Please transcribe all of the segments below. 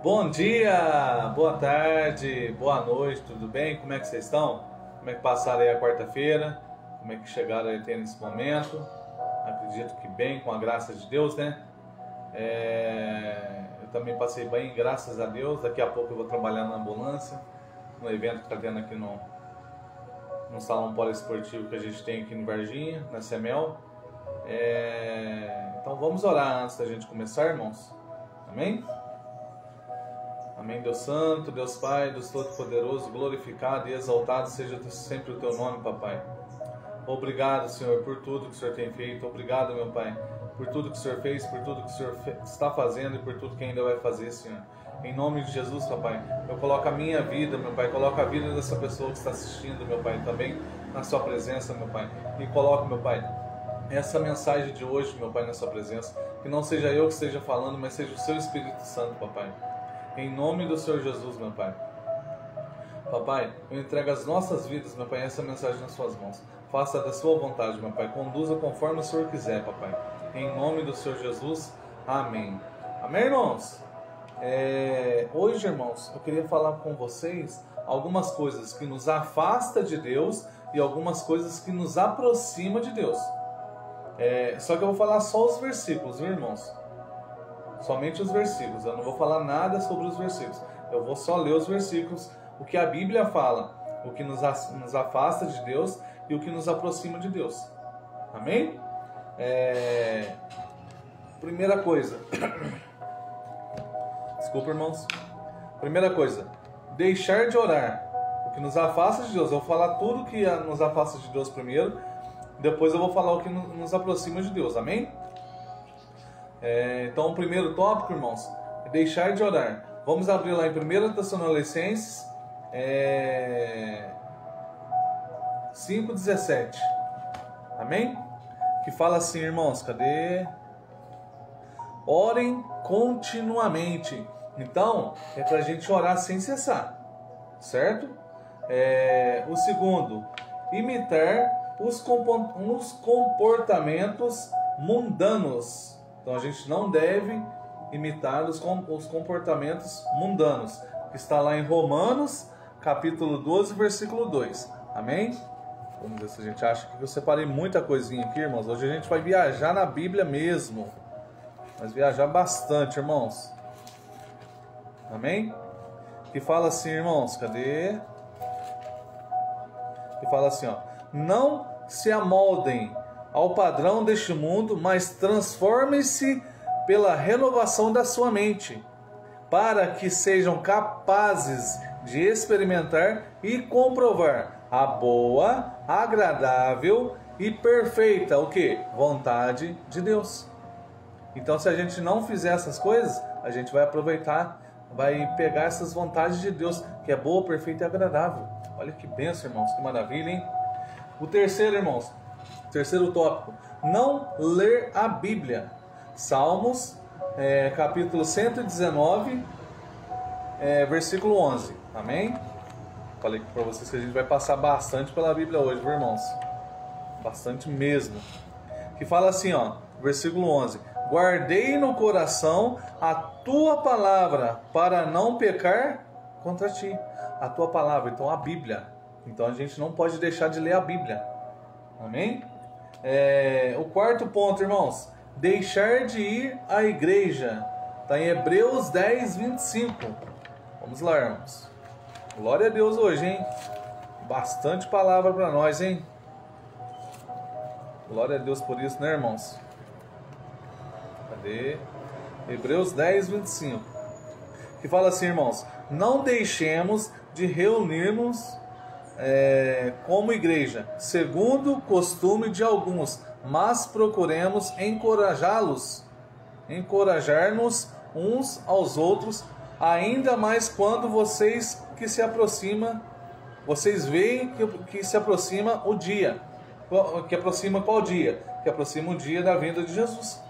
Bom dia, boa tarde, boa noite, tudo bem? Como é que vocês estão? Como é que passaram aí a quarta-feira? Como é que chegaram aí até nesse momento? Acredito que bem, com a graça de Deus, né? Eu também passei bem, graças a Deus. Daqui a pouco eu vou trabalhar na ambulância, no evento que está tendo aqui no salão poliesportivo que a gente tem aqui em Varginha, na Semel. Então vamos orar antes da gente começar, irmãos. Amém? Amém, Deus Santo, Deus Pai, Deus Todo-Poderoso, glorificado e exaltado seja sempre o Teu nome, Papai. Obrigado, Senhor, por tudo que o Senhor tem feito. Obrigado, meu Pai, por tudo que o Senhor fez, por tudo que o Senhor está fazendo e por tudo que ainda vai fazer, Senhor. Em nome de Jesus, Papai, eu coloco a minha vida, meu Pai, coloco a vida dessa pessoa que está assistindo, meu Pai, também na Sua presença, meu Pai. E coloco, meu Pai, essa mensagem de hoje, meu Pai, na Sua presença. Que não seja eu que esteja falando, mas seja o Seu Espírito Santo, Papai. Em nome do Senhor Jesus, meu Pai. Papai, eu entrego as nossas vidas, meu Pai, essa mensagem nas Suas mãos. Faça da Sua vontade, meu Pai. Conduza conforme o Senhor quiser, Papai. Em nome do Senhor Jesus. Amém. Amém, irmãos? Hoje, irmãos, eu queria falar com vocês algumas coisas que nos afasta de Deus e algumas coisas que nos aproxima de Deus. Só que eu vou falar só os versículos, viu, irmãos? Somente os versículos. Eu não vou falar nada sobre os versículos. Eu vou só ler os versículos, o que a Bíblia fala, o que nos afasta de Deus e o que nos aproxima de Deus. Amém? Primeira coisa. Desculpa, irmãos. Primeira coisa. Deixar de orar. O que nos afasta de Deus. Eu vou falar tudo que nos afasta de Deus primeiro. Depois eu vou falar o que nos aproxima de Deus. Amém? Então, o primeiro tópico, irmãos, é deixar de orar. Vamos abrir lá em 1 Tessalonicenses 5,17. Amém? Que fala assim, irmãos, cadê? Orem continuamente. Então, é para a gente orar sem cessar, certo? O segundo, imitar os comportamentos mundanos. Então a gente não deve imitar os comportamentos mundanos, que está lá em Romanos, capítulo 12, versículo 2. Amém? Vamos ver se a gente acha que eu separei muita coisinha aqui, irmãos. Hoje a gente vai viajar na Bíblia mesmo. Mas viajar bastante, irmãos. Amém? Que fala assim, irmãos, cadê? Que fala assim, ó. Não se amoldem ao padrão deste mundo, mas transformem-se pela renovação da sua mente, para que sejam capazes de experimentar e comprovar a boa, agradável e perfeita, o que? Vontade de Deus. Então, se a gente não fizer essas coisas, a gente vai aproveitar, vai pegar essas vontades de Deus, que é boa, perfeita e agradável. Olha que bênção, irmãos, que maravilha, hein? O terceiro, irmãos, terceiro tópico, não ler a Bíblia. Salmos, capítulo 119, versículo 11. Amém? Falei para vocês que a gente vai passar bastante pela Bíblia hoje, viu, irmãos? Bastante mesmo. Que fala assim, ó, versículo 11. Guardei no coração a tua palavra para não pecar contra ti. A tua palavra, então a Bíblia. Então a gente não pode deixar de ler a Bíblia. Amém? O quarto ponto, irmãos, deixar de ir à igreja. Está em Hebreus 10, 25. Vamos lá, irmãos. Glória a Deus hoje, hein? Bastante palavra para nós, hein? Glória a Deus por isso, né, irmãos? Cadê? Hebreus 10, 25. Que fala assim, irmãos. Não deixemos de reunirmos como igreja, segundo o costume de alguns, mas procuremos encorajar-nos uns aos outros, ainda mais quando vocês veem que se aproxima o dia. Que aproxima qual dia? Que aproxima o dia da vinda de Jesus.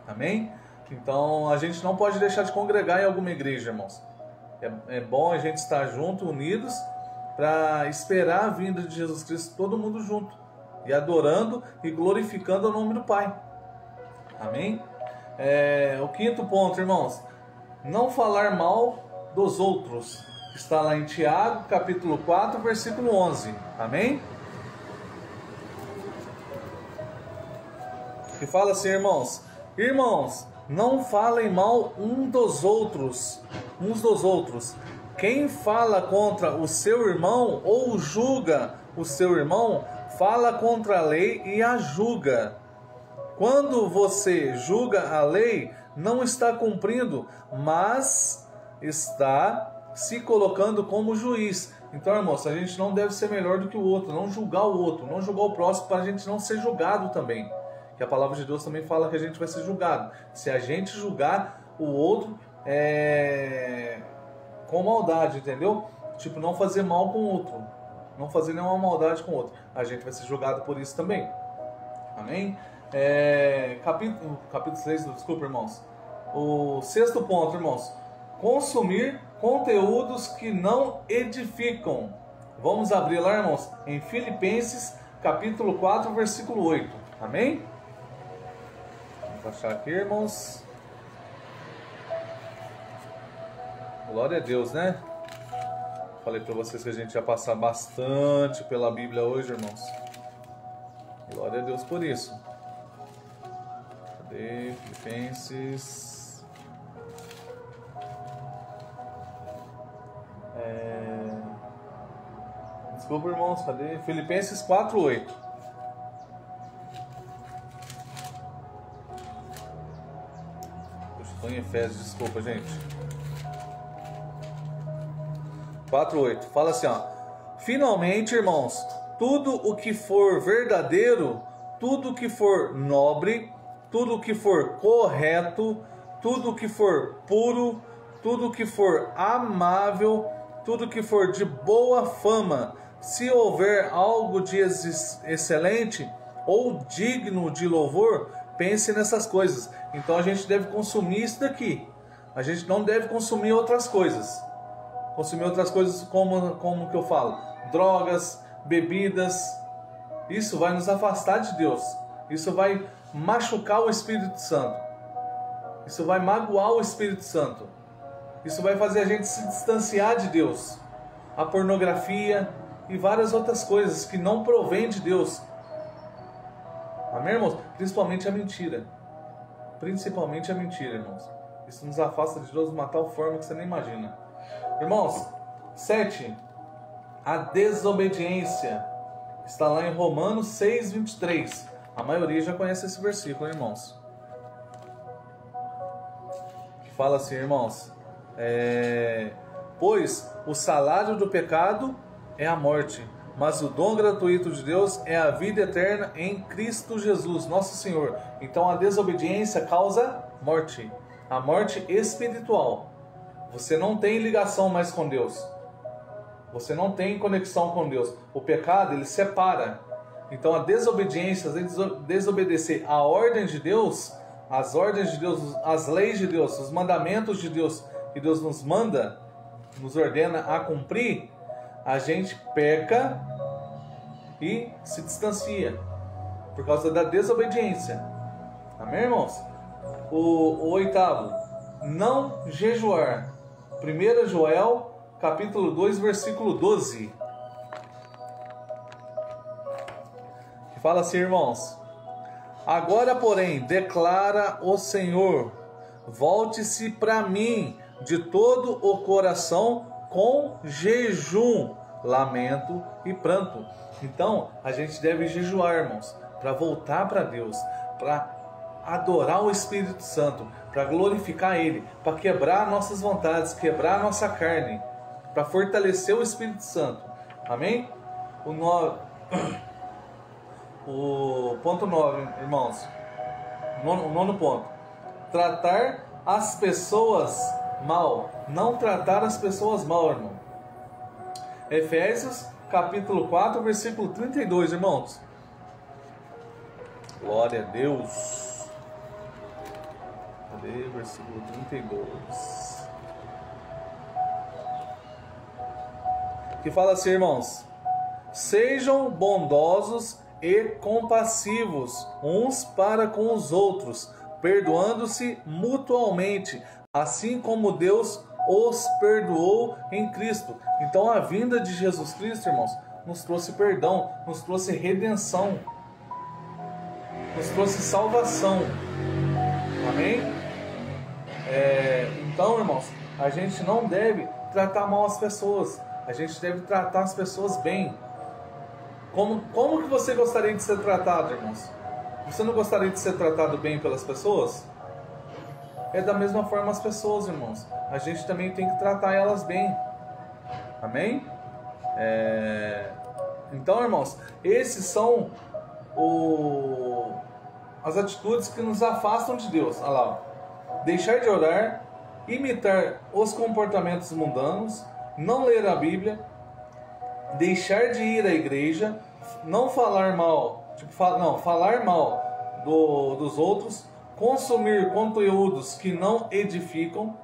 Amém? Então a gente não pode deixar de congregar em alguma igreja, irmãos. É bom a gente estar junto, unidos, para esperar a vinda de Jesus Cristo, todo mundo junto, e adorando e glorificando o nome do Pai. Amém? O quinto ponto, irmãos, não falar mal dos outros. Está lá em Tiago, capítulo 4, versículo 11. Amém? Que fala assim, irmãos: irmãos, não falem mal uns dos outros. Quem fala contra o seu irmão ou julga o seu irmão, fala contra a lei e a julga. Quando você julga a lei, não está cumprindo, mas está se colocando como juiz. Então, irmãos, a gente não deve ser melhor do que o outro, não julgar o outro, não julgar o próximo, para a gente não ser julgado também. Que a palavra de Deus também fala que a gente vai ser julgado. Se a gente julgar o outro com maldade, entendeu? Tipo, não fazer mal com o outro, não fazer nenhuma maldade com o outro, a gente vai ser julgado por isso também. Amém? Capítulo 6, desculpa, irmãos. O 6º ponto, irmãos: consumir conteúdos que não edificam. Vamos abrir lá, irmãos, em Filipenses, capítulo 4, versículo 8. Amém? Vamos achar aqui, irmãos. Glória a Deus, né? Falei para vocês que a gente ia passar bastante pela Bíblia hoje, irmãos. Glória a Deus por isso. Cadê? Filipenses. Desculpa, irmãos, cadê? Filipenses 4:8. Eu estou em Efésios, desculpa, gente. 4:8. Fala assim, ó: finalmente, irmãos, tudo o que for verdadeiro, tudo o que for nobre, tudo o que for correto, tudo o que for puro, tudo o que for amável, tudo o que for de boa fama, se houver algo de excelente ou digno de louvor, pense nessas coisas. Então a gente deve consumir isso daqui. A gente não deve consumir outras coisas. Consumir outras coisas como que eu falo? Drogas, bebidas. Isso vai nos afastar de Deus. Isso vai machucar o Espírito Santo. Isso vai magoar o Espírito Santo. Isso vai fazer a gente se distanciar de Deus. A pornografia e várias outras coisas que não provém de Deus. Amém, irmãos? Principalmente a mentira. Principalmente a mentira, irmãos. Isso nos afasta de Deus de uma tal forma que você nem imagina. Irmãos, 7. A desobediência. Está lá em Romanos 6:23. A maioria já conhece esse versículo, irmãos. Que fala assim, irmãos: pois o salário do pecado é a morte, mas o dom gratuito de Deus é a vida eterna em Cristo Jesus, nosso Senhor. Então a desobediência causa morte, a morte espiritual. Você não tem ligação mais com Deus. Você não tem conexão com Deus. O pecado, ele separa. Então a desobediência, desobedecer a ordem de Deus, as ordens de Deus, as leis de Deus, os mandamentos de Deus, que Deus nos manda, nos ordena a cumprir, a gente peca e se distancia por causa da desobediência. Amém, irmãos? O 8º, não jejuar. 1 Joel, capítulo 2, versículo 12. Que fala assim, irmãos: agora, porém, declara o Senhor, volte-se para mim de todo o coração com jejum, lamento e pranto. Então, a gente deve jejuar, irmãos, para voltar para Deus, para adorar o Espírito Santo, para glorificar Ele, para quebrar nossas vontades, quebrar a nossa carne, para fortalecer o Espírito Santo. Amém? O ponto 9, irmãos. O nono ponto: tratar as pessoas mal. Não tratar as pessoas mal, irmão. Efésios, capítulo 4, versículo 32, irmãos. Glória a Deus. Cadê? Versículo 32. Que fala assim, irmãos: sejam bondosos e compassivos uns para com os outros, perdoando-se mutualmente, assim como Deus os perdoou em Cristo. Então a vinda de Jesus Cristo, irmãos, nos trouxe perdão, nos trouxe redenção, nos trouxe salvação. Amém? Então, irmãos, a gente não deve tratar mal as pessoas. A gente deve tratar as pessoas bem. Como que você gostaria de ser tratado, irmãos? Você não gostaria de ser tratado bem pelas pessoas? É da mesma forma as pessoas, irmãos. A gente também tem que tratar elas bem. Amém? Então, irmãos, esses são as atitudes que nos afastam de Deus. Olha lá. Deixar de orar, imitar os comportamentos mundanos, não ler a Bíblia, deixar de ir à igreja, não falar mal, falar mal dos outros, consumir conteúdos que não edificam,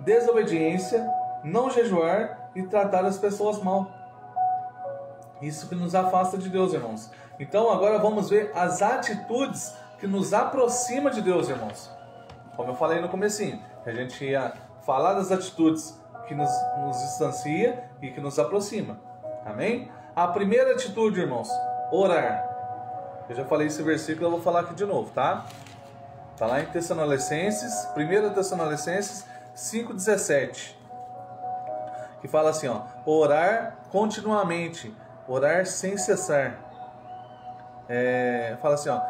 desobediência, não jejuar e tratar as pessoas mal. Isso que nos afasta de Deus, irmãos. Então agora vamos ver as atitudes que nos aproximam de Deus, irmãos. Como eu falei no comecinho, a gente ia falar das atitudes que nos distancia e que nos aproxima. Amém? A primeira atitude, irmãos, orar. Eu já falei esse versículo, eu vou falar aqui de novo, tá? Está lá em Tessalonicenses, 1 Tessalonicenses 5,17. Que fala assim, ó, orar continuamente, orar sem cessar. Fala assim, ó,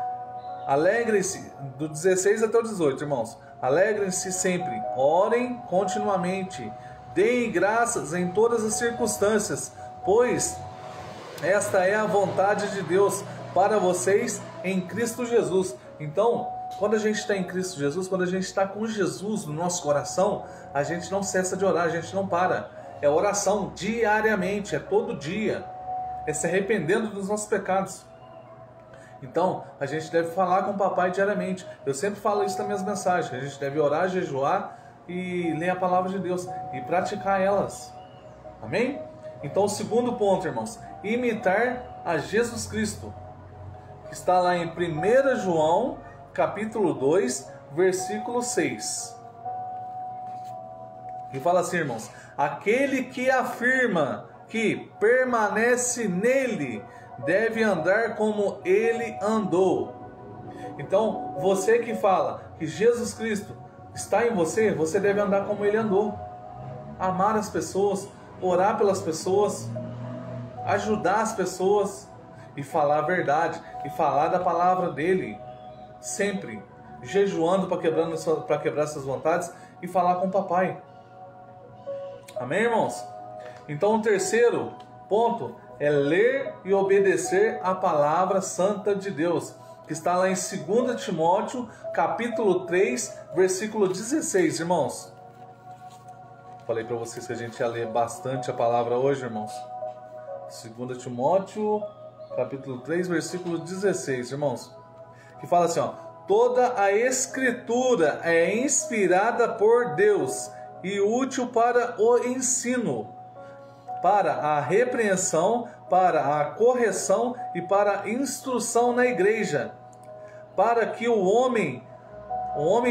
alegrem-se, do 16 até o 18, irmãos. Alegrem-se sempre, orem continuamente, deem graças em todas as circunstâncias, pois esta é a vontade de Deus para vocês em Cristo Jesus. Então, quando a gente está em Cristo Jesus, quando a gente está com Jesus no nosso coração, a gente não cessa de orar, a gente não para. É oração diariamente, é todo dia. É se arrependendo dos nossos pecados. Então, a gente deve falar com o papai diariamente. Eu sempre falo isso nas minhas mensagens. A gente deve orar, jejuar e ler a palavra de Deus e praticar elas. Amém? Então, o segundo ponto, irmãos, imitar a Jesus Cristo. Que está lá em 1 João, capítulo 2, versículo 6. E fala assim, irmãos, aquele que afirma que permanece nele deve andar como ele andou. Então, você que fala que Jesus Cristo está em você, você deve andar como ele andou. Amar as pessoas, orar pelas pessoas, ajudar as pessoas e falar a verdade, e falar da palavra dele, sempre jejuando para quebrar essas vontades e falar com o papai. Amém, irmãos? Então o terceiro ponto é ler e obedecer a palavra santa de Deus, que está lá em 2 Timóteo, capítulo 3, versículo 16, irmãos. Falei para vocês que a gente ia ler bastante a palavra hoje, irmãos. 2 Timóteo, capítulo 3, versículo 16, irmãos. Que fala assim, ó, toda a escritura é inspirada por Deus e útil para o ensino, para a repreensão, para a correção e para a instrução na igreja, para que o homem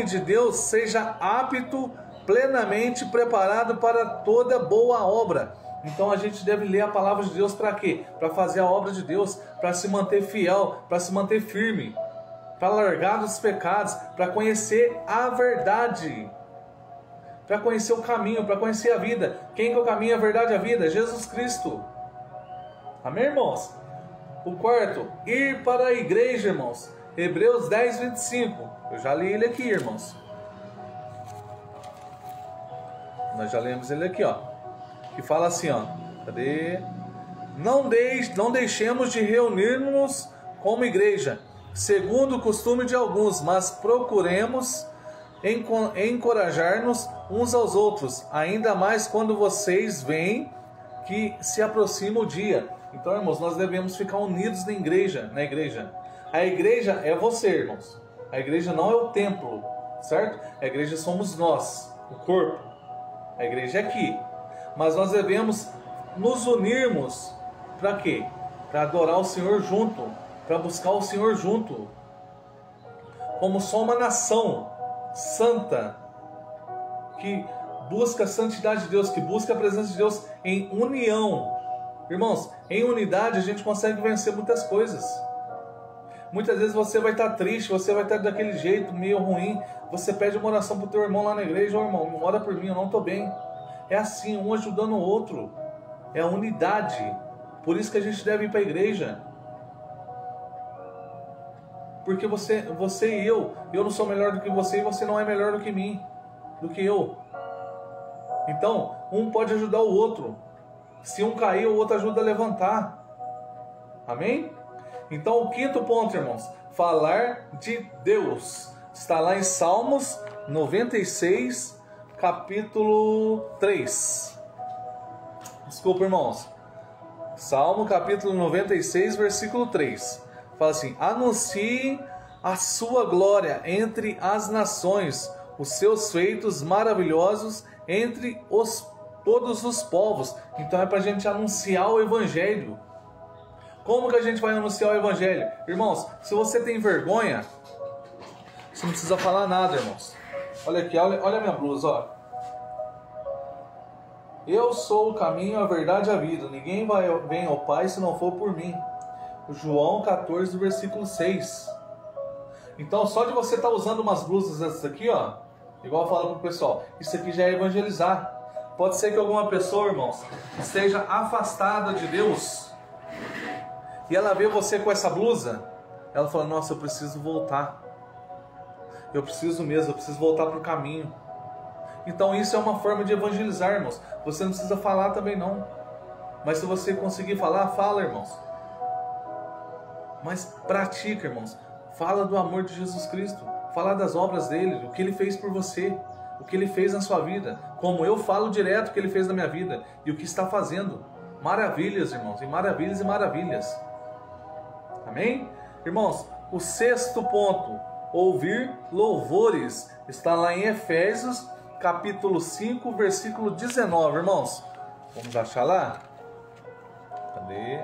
de Deus seja apto, plenamente preparado para toda boa obra. Então a gente deve ler a palavra de Deus para quê? Para fazer a obra de Deus, para se manter fiel, para se manter firme, para largar dos pecados, para conhecer a verdade, para conhecer o caminho, para conhecer a vida. Quem que é o caminho, a verdade e a vida? Jesus Cristo. Amém, irmãos? O quarto, ir para a igreja, irmãos. Hebreus 10, 25. Eu já li ele aqui, irmãos. Nós já lemos ele aqui, ó. Que fala assim, ó. Cadê? Não deixemos de reunir-nos como igreja, segundo o costume de alguns, mas procuremos encorajar-nos uns aos outros, ainda mais quando vocês veem que se aproxima o dia. Então, irmãos, nós devemos ficar unidos na igreja. A igreja é você, irmãos. A igreja não é o templo, certo? A igreja somos nós, o corpo. A igreja é aqui. Mas nós devemos nos unirmos para quê? Para adorar o Senhor junto, para buscar o Senhor junto. Como só uma nação santa que busca a santidade de Deus, que busca a presença de Deus em união. Irmãos, em unidade a gente consegue vencer muitas coisas. Muitas vezes você vai estar triste, você vai estar daquele jeito, meio ruim. Você pede uma oração para o teu irmão lá na igreja: ô irmão, ora por mim, eu não estou bem. É assim, um ajudando o outro. É a unidade. Por isso que a gente deve ir para a igreja. Porque você e eu não sou melhor do que você e você não é melhor do que mim, do que eu. Então, um pode ajudar o outro. Se um cair, o outro ajuda a levantar. Amém? Então, o quinto ponto, irmãos, falar de Deus. Está lá em Salmos 96, capítulo 3. Desculpa, irmãos. Salmo capítulo 96, versículo 3. Fala assim: anunciem a sua glória entre as nações, os seus feitos maravilhosos entre todos os povos. Então é para a gente anunciar o Evangelho. Como que a gente vai anunciar o Evangelho? Irmãos, se você tem vergonha, você não precisa falar nada, irmãos. Olha aqui, olha a minha blusa, ó. Eu sou o caminho, a verdade e a vida. Ninguém vem ao Pai se não for por mim. João 14, versículo 6. Então, só de você estar usando umas blusas dessas aqui, ó, igual eu falo pro pessoal, isso aqui já é evangelizar. Pode ser que alguma pessoa, irmãos, esteja afastada de Deus e ela vê você com essa blusa, ela fala: nossa, eu preciso voltar. Eu preciso voltar pro caminho. Então isso é uma forma de evangelizar, irmãos. Você não precisa falar também não. Mas se você conseguir falar, fala, irmãos. Mas pratica, irmãos. Fala do amor de Jesus Cristo. Fala das obras dele, o que ele fez por você, o que ele fez na sua vida. Como eu falo direto o que ele fez na minha vida e o que está fazendo. Maravilhas, irmãos, e maravilhas e maravilhas. Amém? Irmãos, o sexto ponto, ouvir louvores, está lá em Efésios, capítulo 5, versículo 19, irmãos. Vamos achar lá? Cadê?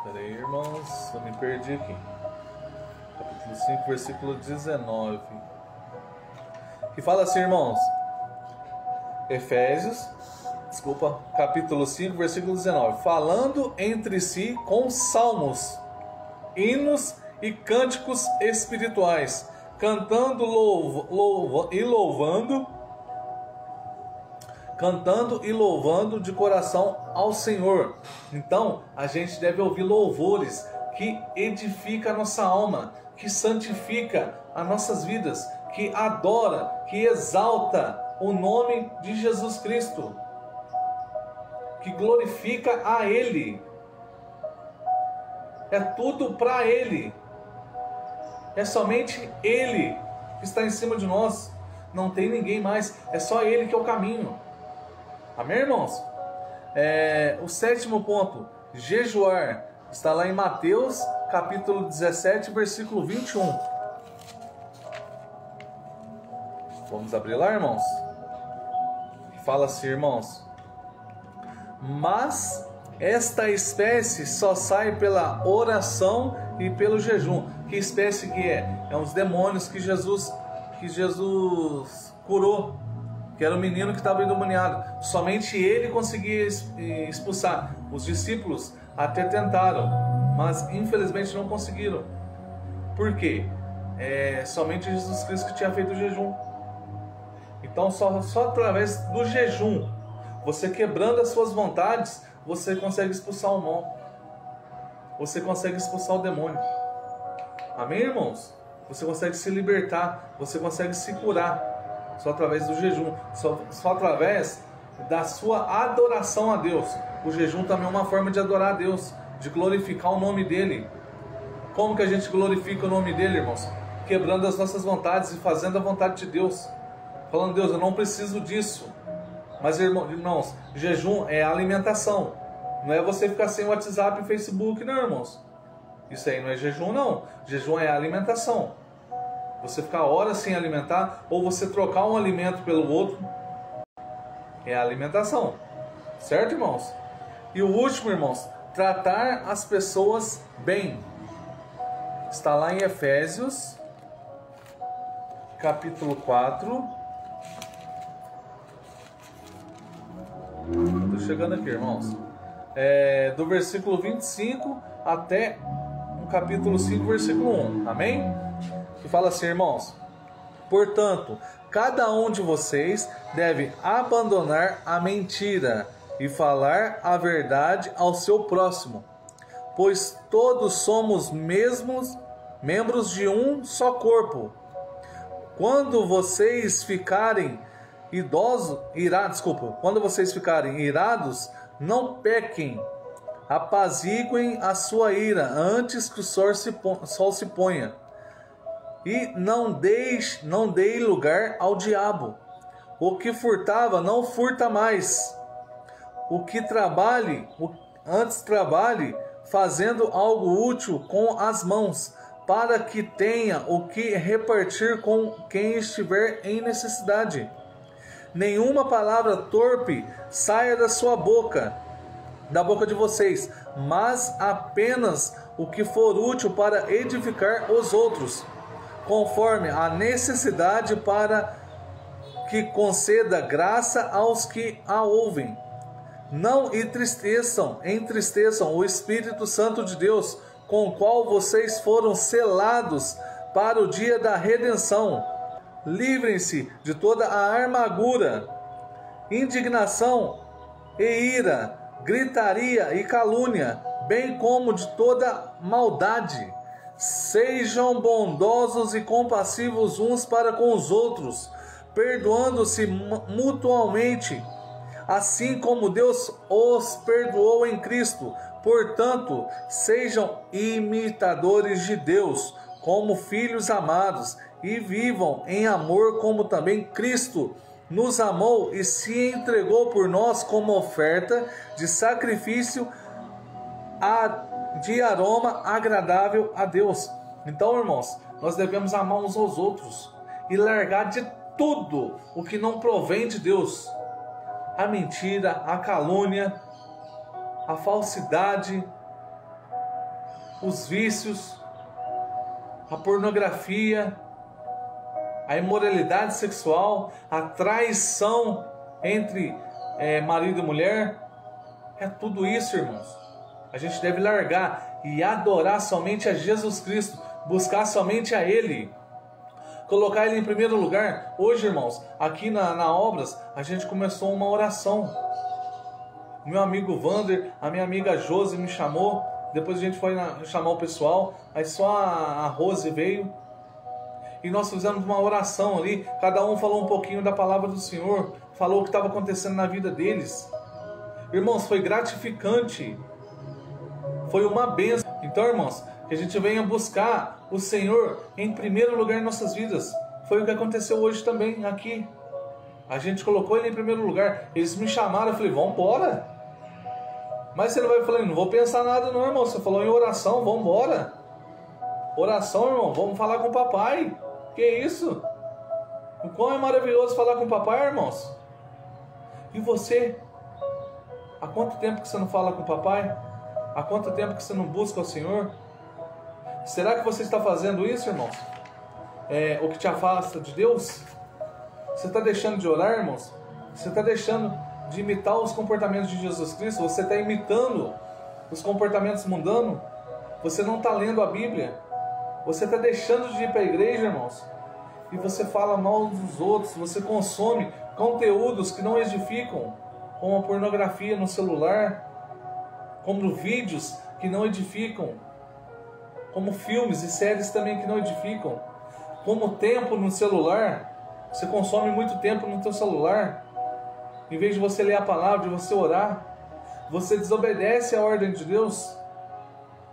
Peraí, irmãos, eu me perdi aqui. Capítulo 5, versículo 19. Que fala assim, irmãos. Efésios, capítulo 5, versículo 19. Falando entre si com salmos, hinos e cânticos espirituais, cantando e louvando de coração ao Senhor. Então, a gente deve ouvir louvores que edifica a nossa alma, que santifica as nossas vidas, que adora, que exalta o nome de Jesus Cristo, que glorifica a Ele. É tudo para Ele. É somente Ele que está em cima de nós. Não tem ninguém mais. É só Ele que é o caminho. Amém, irmãos? O sétimo ponto, jejuar, está lá em Mateus, capítulo 17, versículo 21. Vamos abrir lá, irmãos? Fala assim, irmãos: mas esta espécie só sai pela oração e pelo jejum. Que espécie que é? É os demônios que Jesus curou, que era o menino que estava endemoniado. Somente ele conseguia expulsar. Os discípulos até tentaram, mas infelizmente não conseguiram. Por quê? Somente Jesus Cristo que tinha feito o jejum. Então só através do jejum, você quebrando as suas vontades, você consegue expulsar o mal. Você consegue expulsar o demônio. Amém, irmãos? Você consegue se libertar, você consegue se curar. Só através do jejum, só através da sua adoração a Deus. O jejum também é uma forma de adorar a Deus, de glorificar o nome dEle. Como que a gente glorifica o nome dEle, irmãos? Quebrando as nossas vontades e fazendo a vontade de Deus. Falando: Deus, eu não preciso disso. Mas, irmãos, jejum é alimentação. Não é você ficar sem WhatsApp e Facebook, não, irmãos. Isso aí não é jejum, não. Jejum é alimentação. Você ficar horas sem alimentar, ou você trocar um alimento pelo outro, é alimentação. Certo, irmãos? E o último, irmãos, tratar as pessoas bem. Está lá em Efésios, capítulo 4. Estou chegando aqui, irmãos. Do versículo 25 até o capítulo 5, versículo 1. Amém? Que fala assim, irmãos: portanto, cada um de vocês deve abandonar a mentira e falar a verdade ao seu próximo, pois todos somos membros de um só corpo. Quando vocês ficarem irados, não pequem, apaziguem a sua ira antes que o sol se ponha. E não dê lugar ao diabo. O que furtava, não furta mais. Antes trabalhe fazendo algo útil com as mãos, para que tenha o que repartir com quem estiver em necessidade. Nenhuma palavra torpe saia da boca de vocês, mas apenas o que for útil para edificar os outros, conforme a necessidade, para que conceda graça aos que a ouvem. Não entristeçam o Espírito Santo de Deus, com o qual vocês foram selados para o dia da redenção. Livrem-se de toda a amargura, indignação e ira, gritaria e calúnia, bem como de toda maldade. Sejam bondosos e compassivos uns para com os outros, perdoando-se mutuamente, assim como Deus os perdoou em Cristo. Portanto, sejam imitadores de Deus, como filhos amados, e vivam em amor, como também Cristo nos amou e se entregou por nós como oferta de sacrifício de aroma agradável a Deus. Então, irmãos, nós devemos amar uns aos outros e largar de tudo o que não provém de Deus: a mentira, a calúnia, a falsidade, os vícios, a pornografia, a imoralidade sexual, a traição entre marido e mulher. É tudo isso, irmãos. A gente deve largar e adorar somente a Jesus Cristo, buscar somente a Ele, colocar Ele em primeiro lugar. Hoje, irmãos, aqui na Obras, a gente começou uma oração. O meu amigo Vander, a minha amiga Josi me chamou, depois a gente foi chamar o pessoal, aí só a Rose veio, e nós fizemos uma oração ali, cada um falou um pouquinho da palavra do Senhor, falou o que estava acontecendo na vida deles. Irmãos, foi gratificante, foi uma bênção. Então, irmãos, que a gente venha buscar o Senhor em primeiro lugar em nossas vidas. Foi o que aconteceu hoje também aqui. A gente colocou Ele em primeiro lugar. Eles me chamaram, eu falei, vamos embora. Mas você não vai falar, não vou pensar nada não, irmão. Você falou em oração, vamos embora. Oração, irmão, vamos falar com o papai. Que isso? O quão é maravilhoso falar com o papai, irmãos. E você? Há quanto tempo que você não fala com o papai? Há quanto tempo que você não busca o Senhor? Será que você está fazendo isso, irmãos? O que te afasta de Deus? Você está deixando de orar, irmãos? Você está deixando de imitar os comportamentos de Jesus Cristo? Você está imitando os comportamentos mundanos? Você não está lendo a Bíblia? Você está deixando de ir para a igreja, irmãos? E você fala mal dos outros, você consome conteúdos que não edificam, como a pornografia no celular, como vídeos que não edificam, como filmes e séries também que não edificam, como tempo no celular. Você consome muito tempo no teu celular, em vez de você ler a palavra, de você orar. Você desobedece a ordem de Deus,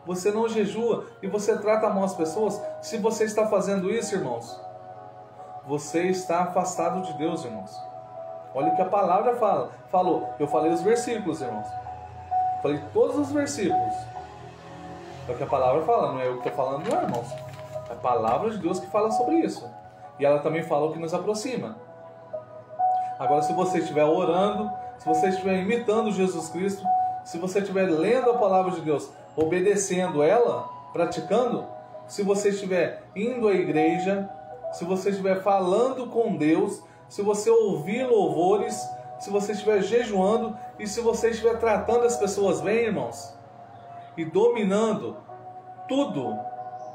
você não jejua e você trata mal as pessoas. Se você está fazendo isso, irmãos, você está afastado de Deus, irmãos. Olha o que a palavra falou. Eu falei os versículos, irmãos. Falei todos os versículos. É o que a palavra fala, não é eu que estou falando, não, irmãos. É a palavra de Deus que fala sobre isso. E ela também fala o que nos aproxima. Agora, se você estiver orando, se você estiver imitando Jesus Cristo, se você estiver lendo a palavra de Deus, obedecendo ela, praticando, se você estiver indo à igreja, se você estiver falando com Deus, se você ouvir louvores, se você estiver jejuando e se você estiver tratando as pessoas bem, irmãos, e dominando tudo,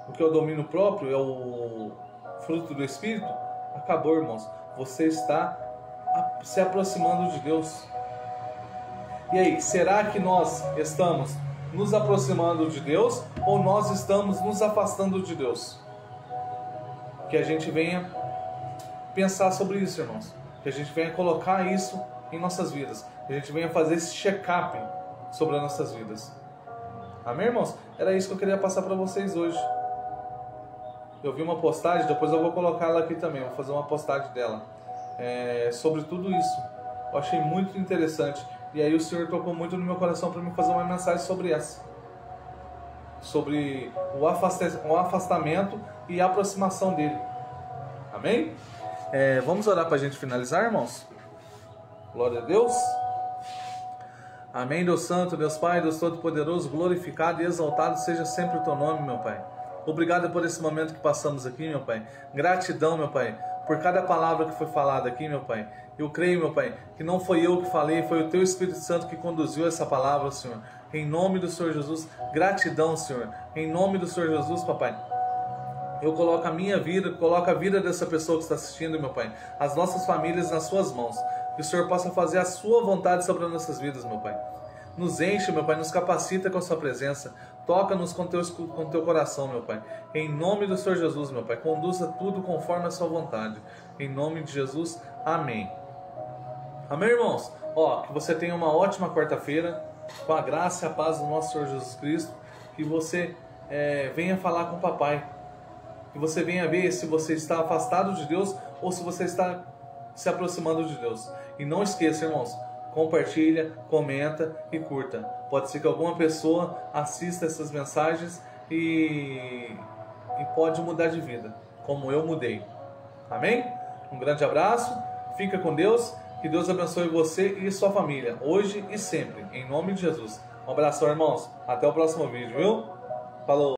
o que é o domínio próprio, é o fruto do Espírito, acabou, irmãos. Você está se aproximando de Deus. E aí, será que nós estamos nos aproximando de Deus ou nós estamos nos afastando de Deus? Que a gente venha pensar sobre isso, irmãos. Que a gente venha colocar isso em nossas vidas. Que a gente venha fazer esse check-up sobre as nossas vidas. Amém, irmãos? Era isso que eu queria passar para vocês hoje. Eu vi uma postagem, depois eu vou colocar ela aqui também, vou fazer uma postagem dela, sobre tudo isso. Eu achei muito interessante. E aí o Senhor tocou muito no meu coração para me fazer uma mensagem sobre essa. Sobre o afastamento e a aproximação dele. Amém? Vamos orar para a gente finalizar, irmãos? Glória a Deus. Amém, Deus Santo, Deus Pai, Deus Todo-Poderoso, glorificado e exaltado seja sempre o Teu nome, meu Pai. Obrigado por esse momento que passamos aqui, meu Pai. Gratidão, meu Pai, por cada palavra que foi falada aqui, meu Pai. Eu creio, meu Pai, que não foi eu que falei, foi o Teu Espírito Santo que conduziu essa palavra, Senhor. Em nome do Senhor Jesus, gratidão, Senhor. Em nome do Senhor Jesus, Papai. Eu coloco a minha vida, coloco a vida dessa pessoa que está assistindo, meu Pai, as nossas famílias nas Suas mãos. Que o Senhor possa fazer a Sua vontade sobre as nossas vidas, meu Pai. Nos enche, meu Pai, nos capacita com a Sua presença. Toca-nos com Teu coração, meu Pai. Em nome do Senhor Jesus, meu Pai. Conduza tudo conforme a Sua vontade. Em nome de Jesus, amém. Amém, irmãos? Que você tenha uma ótima quarta-feira. Com a graça e a paz do nosso Senhor Jesus Cristo. Que você venha falar com o Papai. Que você venha ver se você está afastado de Deus ou se você está se aproximando de Deus. E não esqueça, irmãos, compartilha, comenta e curta. Pode ser que alguma pessoa assista essas mensagens e pode mudar de vida, como eu mudei. Amém? Um grande abraço, fica com Deus, que Deus abençoe você e sua família, hoje e sempre, em nome de Jesus. Um abração, irmãos, até o próximo vídeo, viu? Falou!